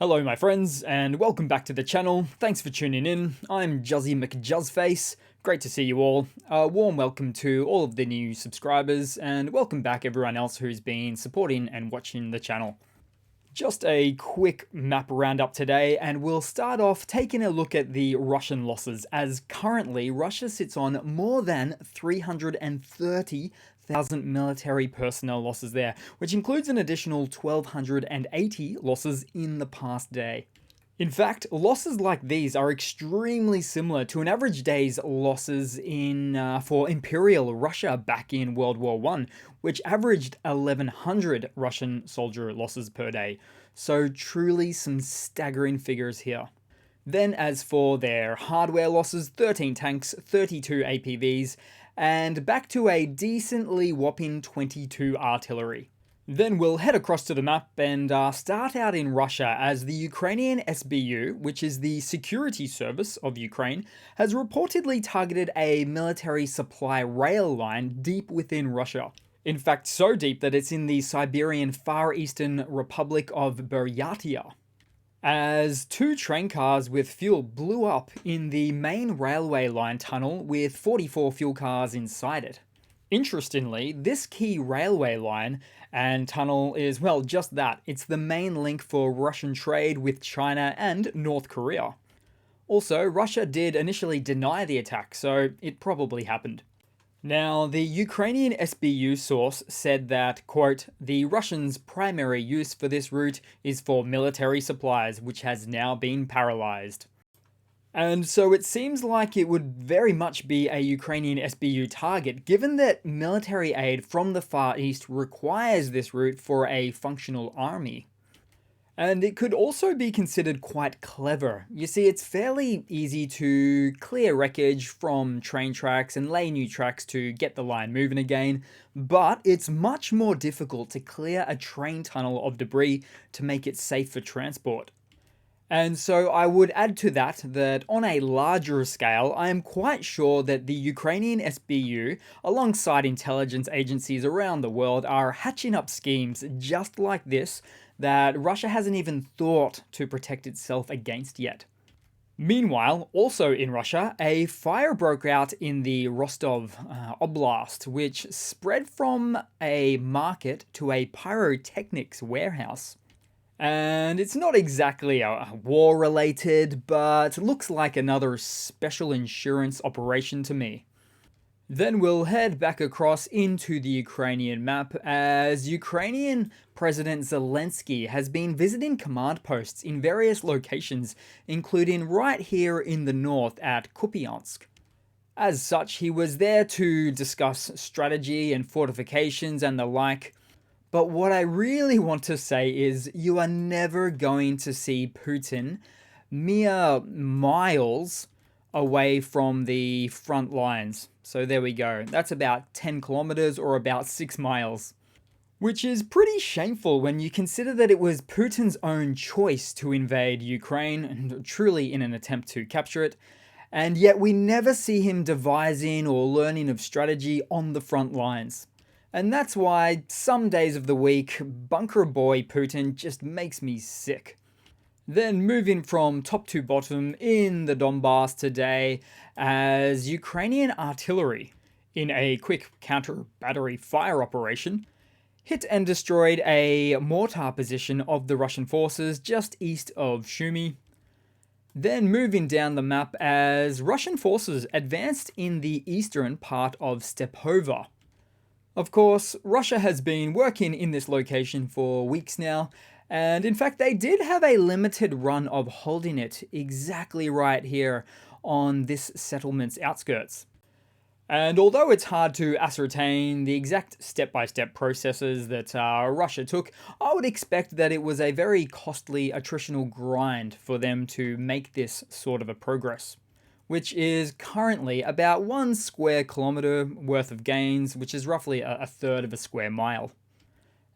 Hello my friends, and welcome back to the channel. Thanks for tuning in. I'm Juzzy McJuzzface. Great to see you all. A warm welcome to all of the new subscribers, and welcome back everyone else who's been supporting and watching the channel. Just a quick map roundup today, and we'll start off taking a look at the Russian losses, as currently Russia sits on more than 330,000 military personnel losses there, which includes an additional 1,280 losses in the past day. In fact, losses like these are extremely similar to an average day's losses for Imperial Russia back in World War I, which averaged 1,100 Russian soldier losses per day. So truly some staggering figures here. Then as for their hardware losses, 13 tanks, 32 APVs, and back to a decently whopping 22 artillery. Then we'll head across to the map and start out in Russia, as the Ukrainian SBU, which is the security service of Ukraine, has reportedly targeted a military supply rail line deep within Russia. In fact, so deep that it's in the Siberian Far Eastern Republic of Buryatia, as two train cars with fuel blew up in the main railway line tunnel with 44 fuel cars inside it. Interestingly, this key railway line and tunnel is, well, just that. It's the main link for Russian trade with China and North Korea. Also, Russia did initially deny the attack, so it probably happened. Now, the Ukrainian SBU source said that, quote, "The Russians' primary use for this route is for military supplies, which has now been paralyzed." And so it seems like it would very much be a Ukrainian SBU target, given that military aid from the Far East requires this route for a functional army. And it could also be considered quite clever. You see, it's fairly easy to clear wreckage from train tracks and lay new tracks to get the line moving again, but it's much more difficult to clear a train tunnel of debris to make it safe for transport. And so I would add to that on a larger scale, I am quite sure that the Ukrainian SBU, alongside intelligence agencies around the world, are hatching up schemes just like this that Russia hasn't even thought to protect itself against yet. Meanwhile, also in Russia, a fire broke out in the Rostov Oblast, which spread from a market to a pyrotechnics warehouse. And it's not exactly a war-related, but looks like another special insurance operation to me. Then we'll head back across into the Ukrainian map, as Ukrainian President Zelensky has been visiting command posts in various locations, including right here in the north at Kupiansk. As such, he was there to discuss strategy and fortifications and the like. But what I really want to say is, you are never going to see Putin mere miles away from the front lines. So there we go. That's about 10 kilometers or about 6 miles. Which is pretty shameful when you consider that it was Putin's own choice to invade Ukraine, and truly in an attempt to capture it. And yet we never see him devising or learning of strategy on the front lines. And that's why some days of the week, bunker boy Putin just makes me sick. Then moving from top to bottom in the Donbass today, as Ukrainian artillery, in a quick counter-battery fire operation, hit and destroyed a mortar position of the Russian forces just east of Sumy. Then moving down the map, as Russian forces advanced in the eastern part of Stepover. Of course, Russia has been working in this location for weeks now, and in fact they did have a limited run of holding it exactly right here on this settlement's outskirts. And although it's hard to ascertain the exact step-by-step processes that Russia took, I would expect that it was a very costly attritional grind for them to make this sort of a progress, which is currently about 1 square kilometer worth of gains, which is roughly a third of a square mile.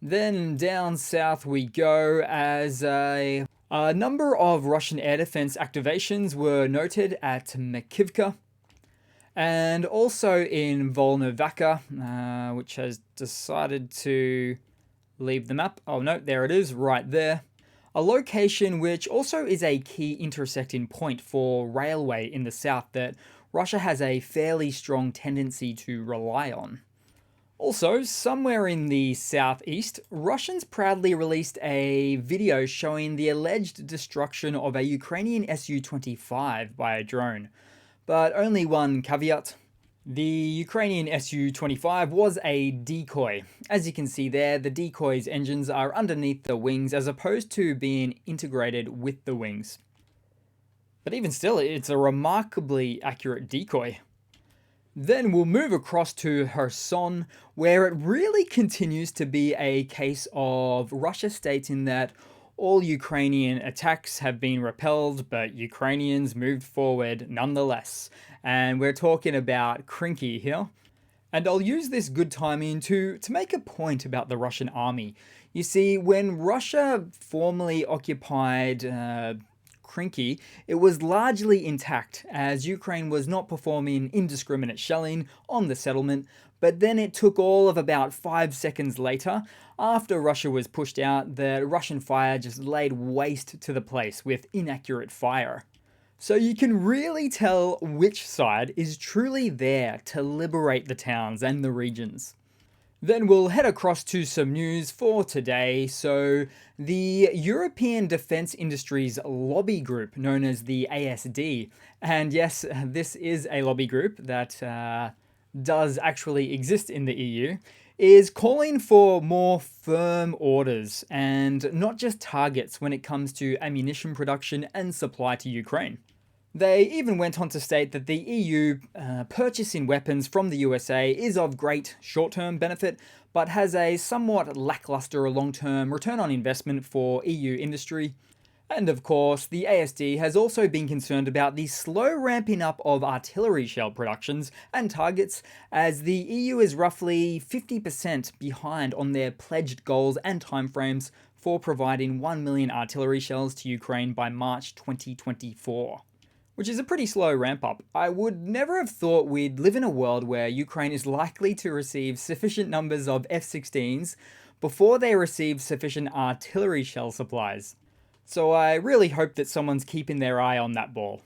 Then down south we go, as a number of Russian air defense activations were noted at Makivka, and also in Volnovakha, which has decided to leave the map. Oh no, there it is, right there. a location which also is a key intersecting point for railway in the south that Russia has a fairly strong tendency to rely on. Also, somewhere in the southeast, Russians proudly released a video showing the alleged destruction of a Ukrainian Su-25 by a drone. But only one caveat. The Ukrainian Su-25 was a decoy. As you can see there, the decoy's engines are underneath the wings as opposed to being integrated with the wings. But even still, it's a remarkably accurate decoy. Then we'll move across to Kherson, where it really continues to be a case of Russia stating that all Ukrainian attacks have been repelled, but Ukrainians moved forward nonetheless. And we're talking about Kinky here. And I'll use this good timing to make a point about the Russian army. You see, when Russia formally occupied Kinky, it was largely intact as Ukraine was not performing indiscriminate shelling on the settlement, but then it took all of about 5 seconds later, after Russia was pushed out, the Russian fire just laid waste to the place with inaccurate fire. So you can really tell which side is truly there to liberate the towns and the regions. Then we'll head across to some news for today. So the European Defence Industries Lobby Group, known as the ASD, and yes, this is a lobby group that does actually exist in the EU, is calling for more firm orders and not just targets when it comes to ammunition production and supply to Ukraine. They even went on to state that the EU purchasing weapons from the USA is of great short-term benefit, but has a somewhat lackluster long-term return on investment for EU industry. And of course, the ASD has also been concerned about the slow ramping up of artillery shell productions and targets, as the EU is roughly 50% behind on their pledged goals and timeframes for providing 1 million artillery shells to Ukraine by March 2024. Which is a pretty slow ramp up. I would never have thought we'd live in a world where Ukraine is likely to receive sufficient numbers of F-16s before they receive sufficient artillery shell supplies. So I really hope that someone's keeping their eye on that ball.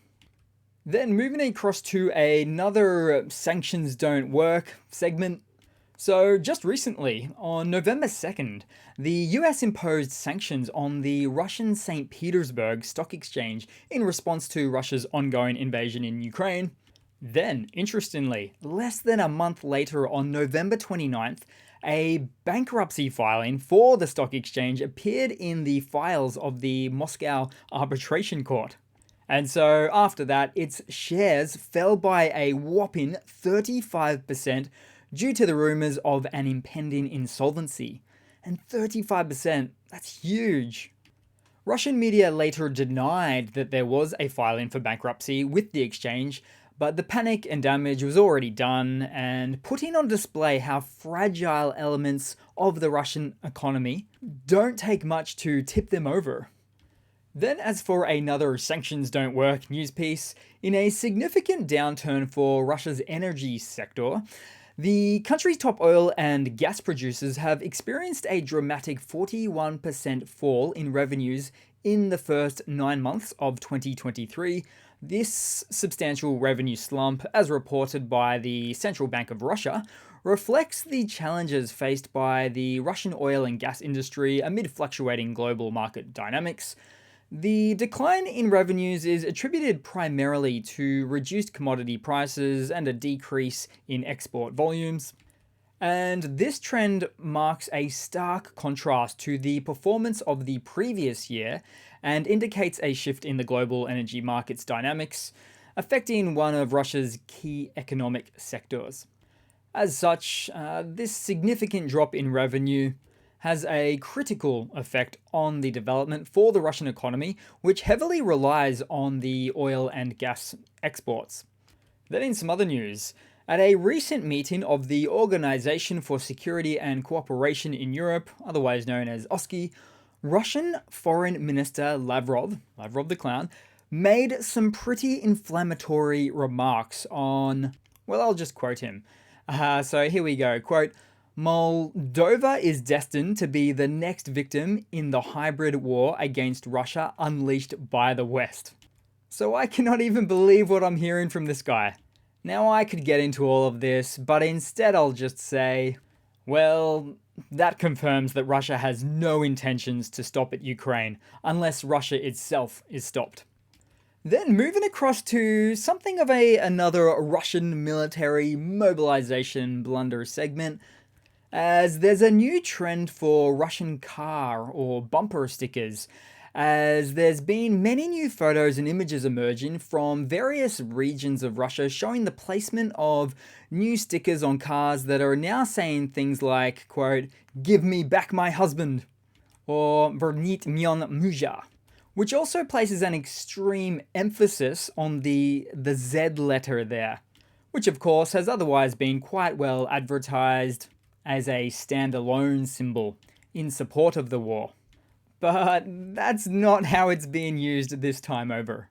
Then moving across to another Sanctions Don't Work segment. So just recently, on November 2nd, the US imposed sanctions on the Russian St. Petersburg Stock Exchange in response to Russia's ongoing invasion in Ukraine. Then, interestingly, less than a month later on November 29th, a bankruptcy filing for the stock exchange appeared in the files of the Moscow Arbitration Court. And so after that, its shares fell by a whopping 35%, due to the rumors of an impending insolvency. And 35%, that's huge. Russian media later denied that there was a filing for bankruptcy with the exchange, but the panic and damage was already done, and putting on display how fragile elements of the Russian economy don't take much to tip them over. Then as for another Sanctions Don't Work news piece, in a significant downturn for Russia's energy sector, the country's top oil and gas producers have experienced a dramatic 41% fall in revenues in the first 9 months of 2023. This substantial revenue slump, as reported by the Central Bank of Russia, reflects the challenges faced by the Russian oil and gas industry amid fluctuating global market dynamics. The decline in revenues is attributed primarily to reduced commodity prices and a decrease in export volumes. And this trend marks a stark contrast to the performance of the previous year and indicates a shift in the global energy market's dynamics, affecting one of Russia's key economic sectors. As such, this significant drop in revenue has a critical effect on the development for the Russian economy, which heavily relies on the oil and gas exports. Then in some other news, at a recent meeting of the Organization for Security and Cooperation in Europe, otherwise known as OSCE, Russian Foreign Minister Lavrov the clown, made some pretty inflammatory remarks on, well, I'll just quote him. So here we go, quote, Moldova is destined to be the next victim in the hybrid war against Russia unleashed by the West. So I cannot even believe what I'm hearing from this guy. Now I could get into all of this, but instead I'll just say, well, that confirms that Russia has no intentions to stop at Ukraine, unless Russia itself is stopped. Then moving across to something of another Russian military mobilization blunder segment, as there's a new trend for Russian car or bumper stickers, as there's been many new photos and images emerging from various regions of Russia showing the placement of new stickers on cars that are now saying things like, quote, "Give me back my husband," or "Vernit myon muja," which also places an extreme emphasis on the Z letter there, which of course has otherwise been quite well advertised as a standalone symbol in support of the war. But that's not how it's being used this time over.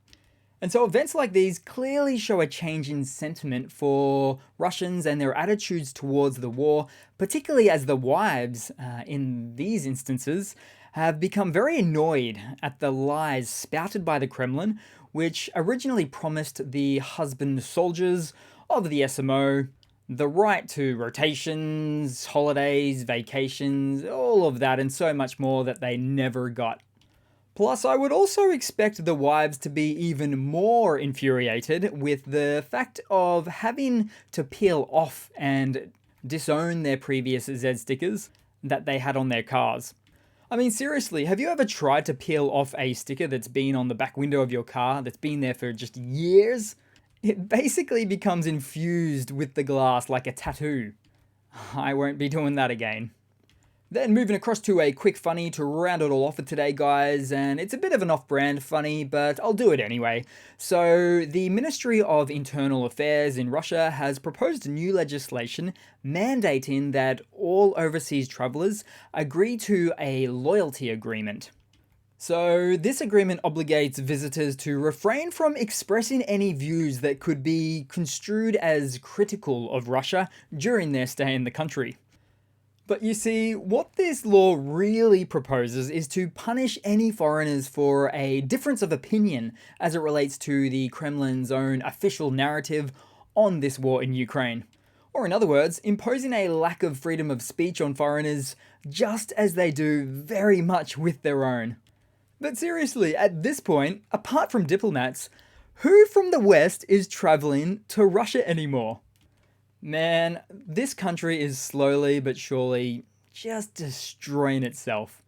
And so events like these clearly show a change in sentiment for Russians and their attitudes towards the war, particularly as the wives, in these instances, have become very annoyed at the lies spouted by the Kremlin, which originally promised the husband soldiers of the SMO the right to rotations, holidays, vacations, all of that and so much more that they never got. Plus, I would also expect the wives to be even more infuriated with the fact of having to peel off and disown their previous Z stickers that they had on their cars. I mean, seriously, have you ever tried to peel off a sticker that's been on the back window of your car that's been there for just years? It basically becomes infused with the glass like a tattoo. I won't be doing that again. Then moving across to a quick funny to round it all off for today, guys, and it's a bit of an off-brand funny, but I'll do it anyway. So, the Ministry of Internal Affairs in Russia has proposed new legislation mandating that all overseas travelers agree to a loyalty agreement. So, this agreement obligates visitors to refrain from expressing any views that could be construed as critical of Russia during their stay in the country. But you see, what this law really proposes is to punish any foreigners for a difference of opinion as it relates to the Kremlin's own official narrative on this war in Ukraine. Or in other words, imposing a lack of freedom of speech on foreigners just as they do very much with their own. But seriously, at this point, apart from diplomats, who from the West is traveling to Russia anymore? Man, this country is slowly but surely just destroying itself.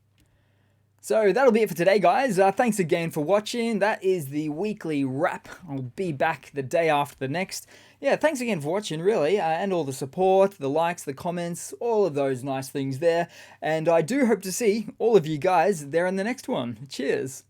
So that'll be it for today, guys. Thanks again for watching. That is the weekly wrap. I'll be back the day after the next. Yeah, thanks again for watching, really, and all the support, the likes, the comments, all of those nice things there. And I do hope to see all of you guys there in the next one. Cheers.